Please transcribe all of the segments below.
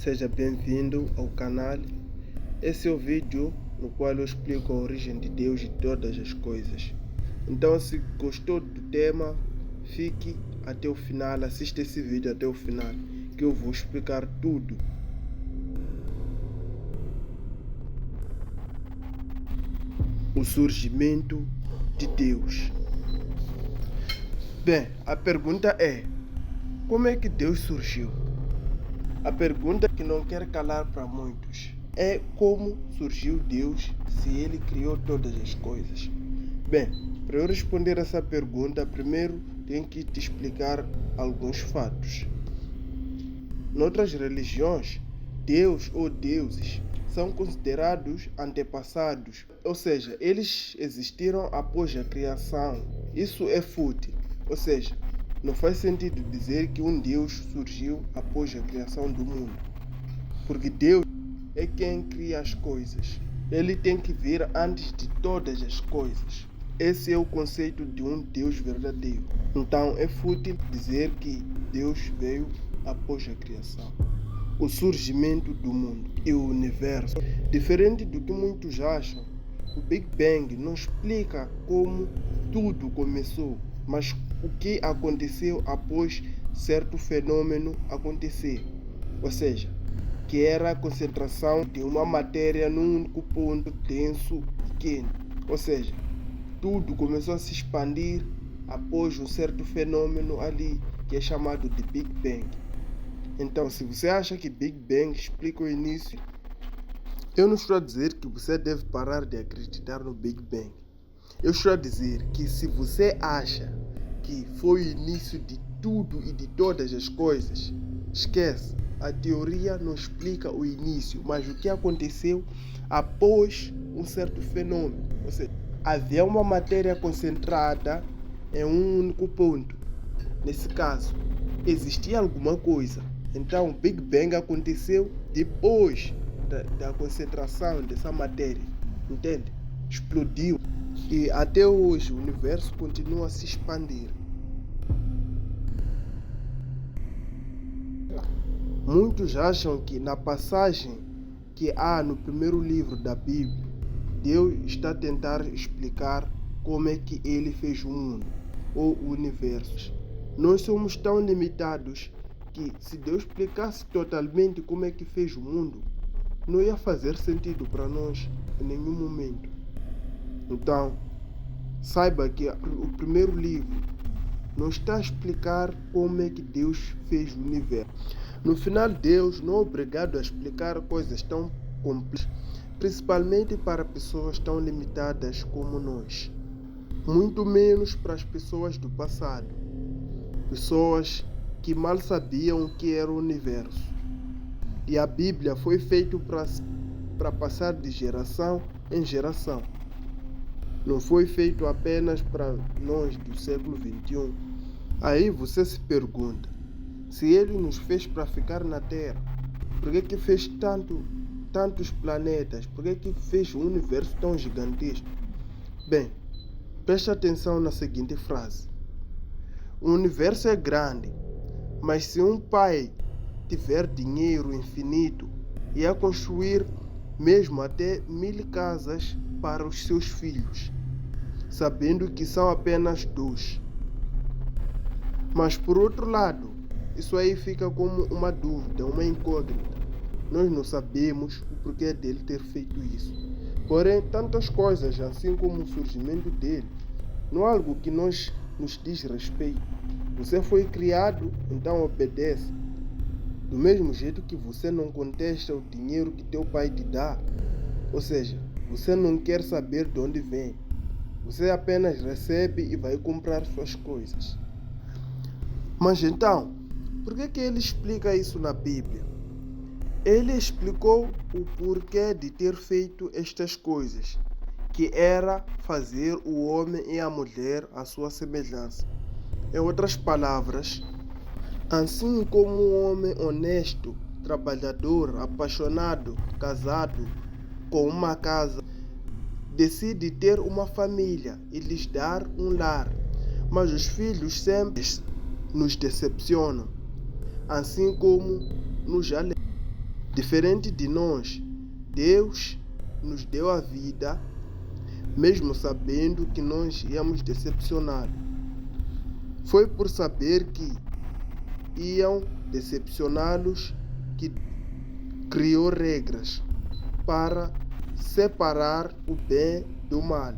Seja bem-vindo ao canal. Esse é o vídeo no qual eu explico a origem de Deus e todas as coisas. Então, se gostou do tema, fique até o final, assista esse vídeo até o final, que eu vou explicar tudo. O surgimento de Deus. Bem, a pergunta é: como é que Deus surgiu? A pergunta que não quer calar para muitos é: como surgiu Deus se Ele criou todas as coisas? Bem, para eu responder essa pergunta, primeiro tenho que te explicar alguns fatos. Noutras religiões, Deus ou deuses são considerados antepassados, ou seja, eles existiram após a criação. Isso é fútil, ou seja, não faz sentido dizer que um Deus surgiu após a criação do mundo, porque Deus é quem cria as coisas. Ele tem que vir antes de todas as coisas. Esse é o conceito de um Deus verdadeiro. Então é fútil dizer que Deus veio após a criação. O surgimento do mundo e o universo. Diferente do que muitos acham, o Big Bang não explica como tudo começou, mas o que aconteceu após certo fenômeno acontecer. Ou seja, que era a concentração de uma matéria num único ponto denso e quente. Ou seja, tudo começou a se expandir após um certo fenômeno ali, que é chamado de Big Bang. Então, se você acha que Big Bang explica o início, eu não estou a dizer que você deve parar de acreditar no Big Bang. Eu estou a dizer que se você acha que foi o início de tudo e de todas as coisas, esquece. A teoria não explica o início, mas o que aconteceu após um certo fenômeno. Ou seja, havia uma matéria concentrada em um único ponto. Nesse caso, existia alguma coisa. Então, o Big Bang aconteceu depois da concentração dessa matéria. Entende? Explodiu. E até hoje o universo continua a se expandir. Muitos acham que na passagem que há no primeiro livro da Bíblia, Deus está a tentar explicar como é que Ele fez o mundo ou o universo. Nós somos tão limitados que se Deus explicasse totalmente como é que fez o mundo, não ia fazer sentido para nós em nenhum momento. Então, saiba que o primeiro livro não está a explicar como é que Deus fez o universo. No final, Deus não é obrigado a explicar coisas tão complexas, principalmente para pessoas tão limitadas como nós. Muito menos para as pessoas do passado. Pessoas que mal sabiam o que era o universo. E a Bíblia foi feita para passar de geração em geração. Não foi feito apenas para nós do século XXI. Aí você se pergunta, se Ele nos fez para ficar na Terra, por que fez tantos planetas? Por que fez um universo tão gigantesco? Bem, preste atenção na seguinte frase. O universo é grande, mas se um pai tiver dinheiro infinito, ia construir mesmo até 1000 casas para os seus filhos, sabendo que são apenas 2. Mas por outro lado, isso aí fica como uma dúvida, uma incógnita. Nós não sabemos o porquê dele ter feito isso. Porém, tantas coisas, assim como o surgimento dele, não é algo que nos diz respeito. Você foi criado, então obedece. Do mesmo jeito que você não contesta o dinheiro que teu pai te dá. Ou seja, você não quer saber de onde vem. Você apenas recebe e vai comprar suas coisas. Mas então, por que ele explica isso na Bíblia? Ele explicou o porquê de ter feito estas coisas, que era fazer o homem e a mulher à sua semelhança. Em outras palavras, assim como um homem honesto, trabalhador, apaixonado, casado, com uma casa, decide ter uma família e lhes dar um lar, mas os filhos sempre nos decepcionam, assim como nos alegram. Diferente de nós, Deus nos deu a vida, mesmo sabendo que nós íamos decepcioná-lo. Foi por saber que iam decepcioná-los que criou regras para separar o bem do mal.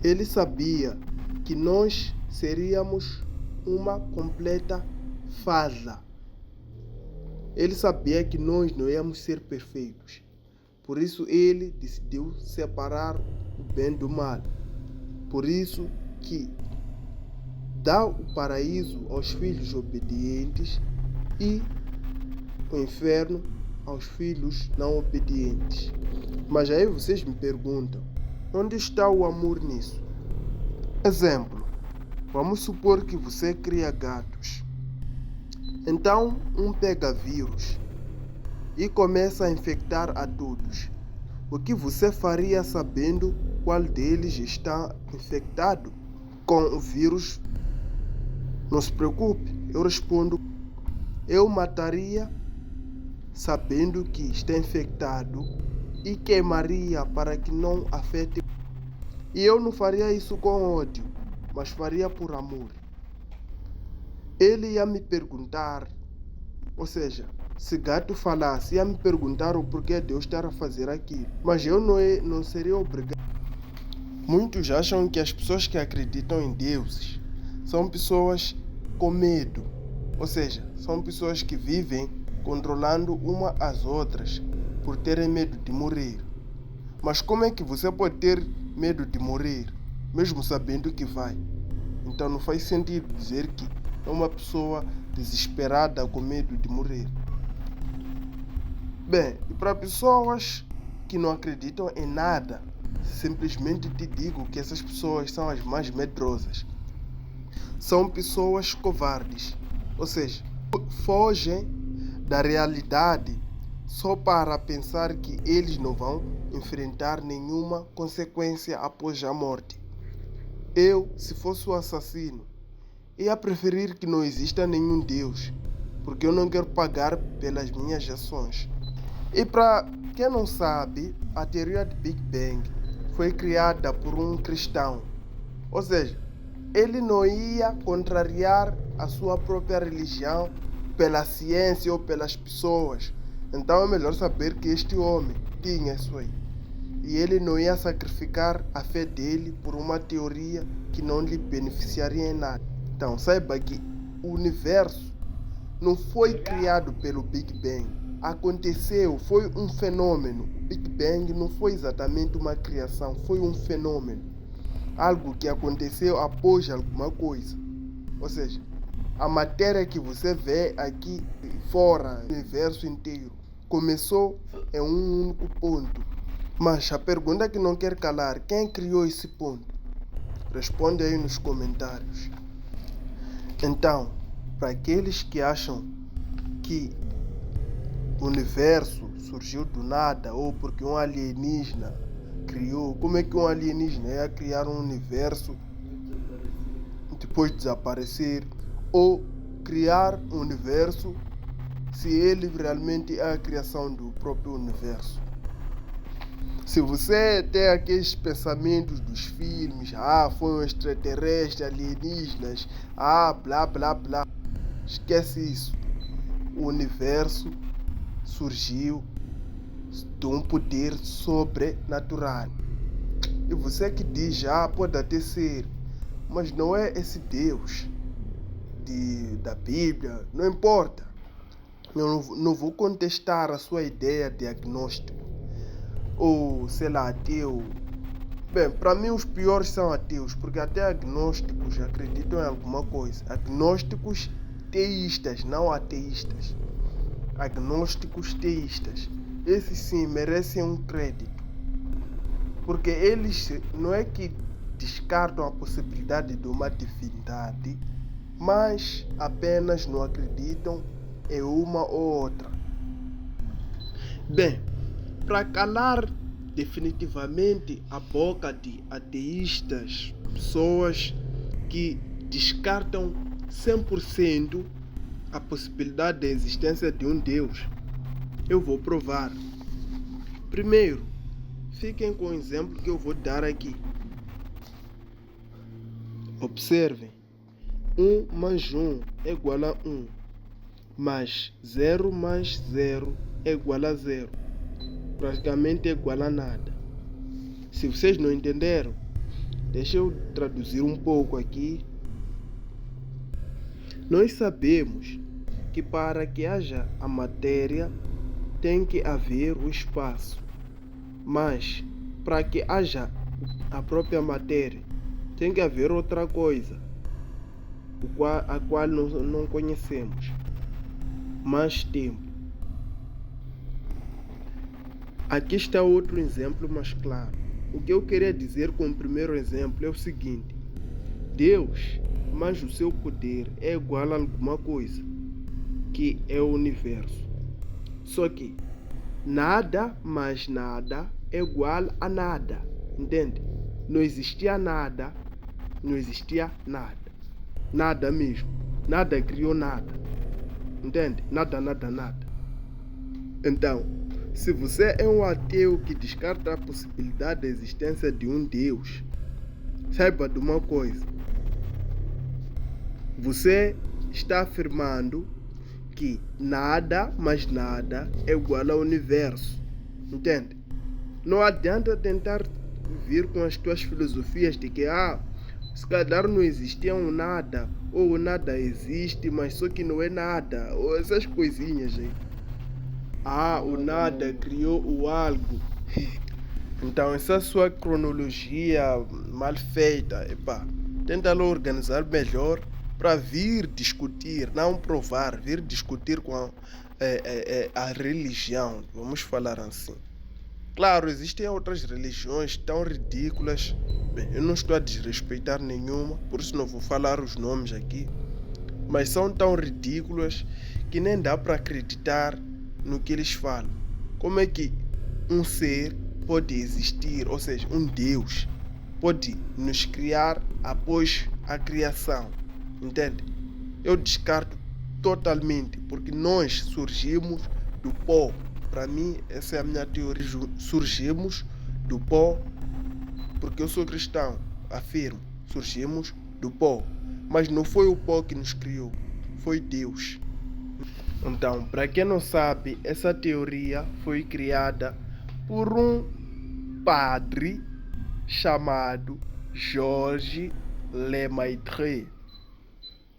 Ele sabia que nós seríamos uma completa falha. Ele sabia que nós não íamos ser perfeitos. Por isso ele decidiu separar o bem do mal. Por isso que dá o paraíso aos filhos obedientes e o inferno aos filhos não obedientes. Mas aí vocês me perguntam, onde está o amor nisso? Exemplo, vamos supor que você cria gatos. Então, um pega vírus e começa a infectar a todos. O que você faria sabendo qual deles está infectado com o vírus? Não se preocupe, eu respondo. Eu mataria sabendo que está infectado e queimaria para que não afete. E eu não faria isso com ódio, mas faria por amor. Ele ia me perguntar, ou seja, se gato falasse, ia me perguntar o porquê Deus estar a fazer aquilo. Mas eu não seria obrigado. Muitos acham que as pessoas que acreditam em deuses são pessoas com medo. Ou seja, são pessoas que vivem controlando uma às outras por terem medo de morrer. Mas como é que você pode ter medo de morrer, mesmo sabendo que vai? Então não faz sentido dizer que é uma pessoa desesperada com medo de morrer. Bem, e para pessoas que não acreditam em nada, simplesmente te digo que essas pessoas são as mais medrosas. São pessoas covardes, ou seja, fogem da realidade só para pensar que eles não vão enfrentar nenhuma consequência após a morte. Eu, se fosse o assassino, ia preferir que não exista nenhum Deus, porque eu não quero pagar pelas minhas ações. E para quem não sabe, a teoria de Big Bang foi criada por um cristão. Ou seja, ele não ia contrariar a sua própria religião pela ciência ou pelas pessoas. Então é melhor saber que este homem tinha isso aí. E ele não ia sacrificar a fé dele por uma teoria que não lhe beneficiaria em nada. Então saiba que o universo não foi criado pelo Big Bang. Aconteceu, foi um fenômeno. O Big Bang não foi exatamente uma criação, foi um fenômeno. Algo que aconteceu após alguma coisa. Ou seja, a matéria que você vê aqui fora, no universo inteiro, começou em um único ponto. Mas a pergunta que não quer calar, quem criou esse ponto? Responde aí nos comentários. Então, para aqueles que acham que o universo surgiu do nada ou porque um alienígena criou, como é que um alienígena ia criar um universo depois de desaparecer? Ou criar um universo se ele realmente é a criação do próprio universo? Se você tem aqueles pensamentos dos filmes, foi um extraterrestre, alienígenas, blá blá blá, esquece isso. O universo surgiu de um poder sobrenatural. E você que diz, pode até ser, mas não é esse Deus da Bíblia, não importa. Eu não vou contestar a sua ideia de agnóstico ou sei lá, ateu. Bem, para mim os piores são ateus, porque até agnósticos acreditam em alguma coisa. Agnósticos teístas, não ateístas. Agnósticos teístas, esses sim merecem um crédito, porque eles não é que descartam a possibilidade de uma divindade, mas apenas não acreditam em uma ou outra. Bem, para calar definitivamente a boca de ateístas, pessoas que descartam 100% a possibilidade da existência de um Deus, eu vou provar. Primeiro, fiquem com o exemplo que eu vou dar aqui. Observem. 1 mais 1 é igual a 1. Mas 0 mais 0 é igual a 0. Praticamente é igual a nada. Se vocês não entenderam, deixa eu traduzir um pouco aqui. Nós sabemos que para que haja a matéria tem que haver o espaço. Mas para que haja a própria matéria tem que haver outra coisa, a qual não conhecemos. Mais tempo. Aqui está outro exemplo mais claro. O que eu queria dizer com o primeiro exemplo é o seguinte: Deus, mas o seu poder é igual a alguma coisa, que é o universo. Só que nada mais nada é igual a nada, entende? Não existia nada, não existia nada. Nada mesmo. Nada criou nada. Entende? Nada, nada, nada. Então, se você é um ateu que descarta a possibilidade da existência de um Deus, saiba de uma coisa. Você está afirmando que nada mais nada é igual ao universo. Entende? Não adianta tentar vir com as tuas filosofias de que se calhar não existia um nada, ou o nada existe, mas só que não é nada, ou essas coisinhas aí. O nada criou o algo. Então essa sua cronologia mal feita, tenta lá organizar melhor para vir discutir, não provar, vir discutir com a religião, vamos falar assim. Claro, existem outras religiões tão ridículas. Bem, eu não estou a desrespeitar nenhuma, por isso não vou falar os nomes aqui. Mas são tão ridículas que nem dá para acreditar no que eles falam. Como é que um ser pode existir, ou seja, um Deus pode nos criar após a criação? Entende? Eu descarto totalmente, porque nós surgimos do pó. Para mim, essa é a minha teoria. Surgimos do pó, porque eu sou cristão, afirmo, surgimos do pó. Mas não foi o pó que nos criou, foi Deus. Então, para quem não sabe, essa teoria foi criada por um padre chamado Georges Lemaitre.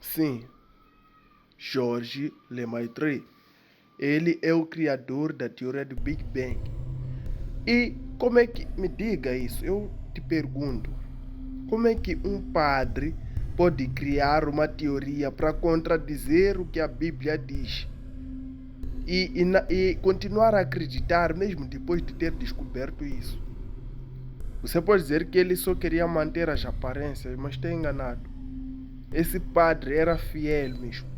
Sim, Georges Lemaitre. Ele é o criador da teoria do Big Bang. E como é que, me diga isso, eu te pergunto, como é que um padre pode criar uma teoria para contradizer o que a Bíblia diz e continuar a acreditar mesmo depois de ter descoberto isso? Você pode dizer que ele só queria manter as aparências, mas está enganado. Esse padre era fiel mesmo.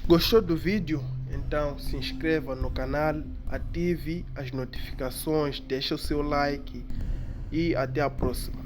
Gostou do vídeo? Então se inscreva no canal, ative as notificações, deixe o seu like e até a próxima.